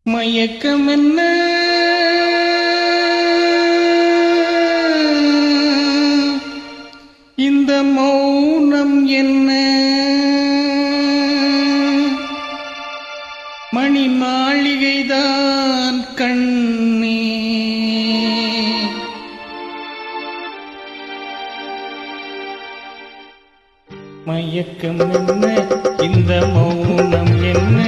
மயக்கம் என்ன இந்த மௌனம் என்ன மணி மாளிகைதான் கண்ணே மயக்கம் என்ன இந்த மௌனம் என்ன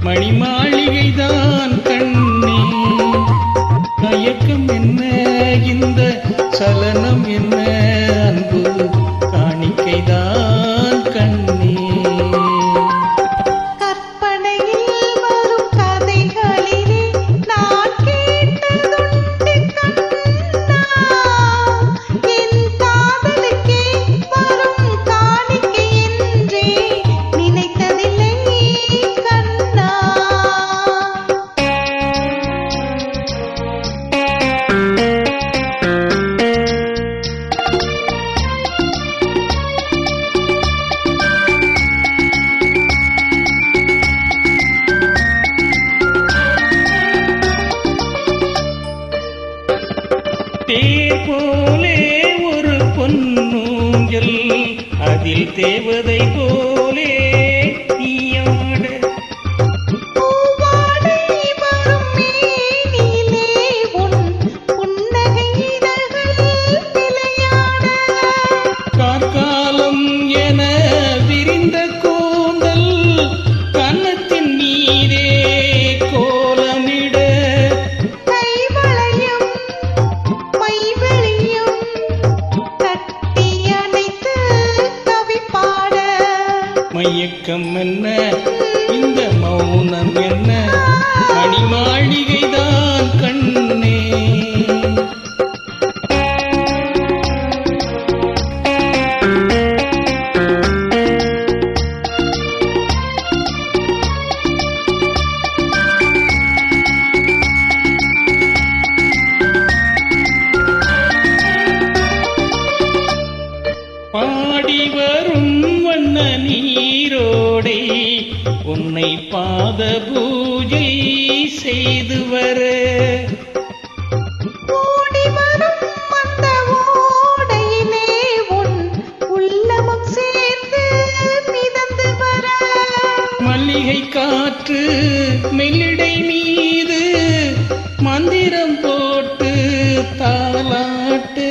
மணி மாளிகைதான் கண்ணே மயக்கம் என்ன இந்த சலனம் என்ன அன்பு காணிக்கைதான் கண்ணே தேர் போலே ஒரு பொன்னூஞ்சல் அதில் தேவதை போலே நீயாட கார்காலம் என விரிந்த கூந்தல் கன்னத்தின் மீதே கோலமிட மயக்கம் என்ன இந்த மௌனம் என்ன மணி மாளிகைதான் கண்ணே பாடி வரும் வண்ண நீரோடை உன்னை பாத பூஜை செய்து வர ஓடி வரும் அந்த ஓடையிலே உன் உள்ளமும் சேர்ந்து மிதந்து வர மல்லிகை காற்று மெல்லிடை மீது மந்திரம் போட்டு தாலாட்டு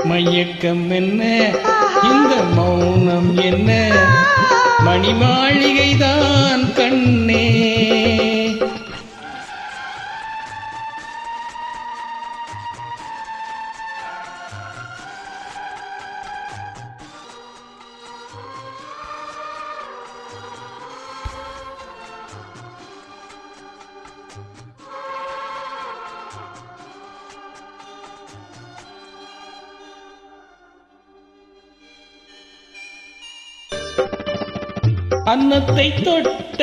மயக்கம் என்ன இந்த மௌனம் என்ன மணி மாளிகைதான் கண்ணே அன்னத்தை தொட்ட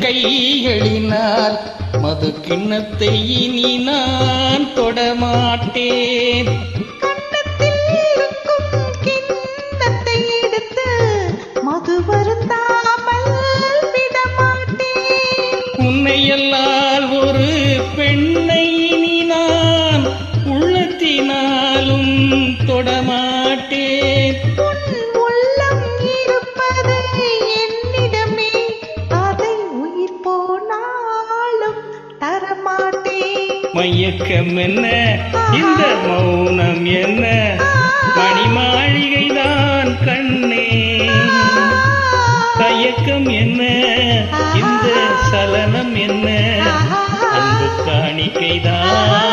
கைகளினால் மது கிண்ணத்தை இனி நான் தொடமாட்டேன் கண்ணத்தில் இருக்கும் கிண்ணத்தை எடுத்து மது வருந்தாமல் விடமாட்டேன் உன்னையல்லால் ஒரு பெண்ணை இனி நான் உள்ளத்தினாலும் தொடமாட்டேன் மயக்கம் என்ன இந்த மௌனம் என்ன மணி மாளிகைதான் கண்ணே தயக்கம் என்ன இந்த சலனம் என்ன அன்பு காணிக்கைதான்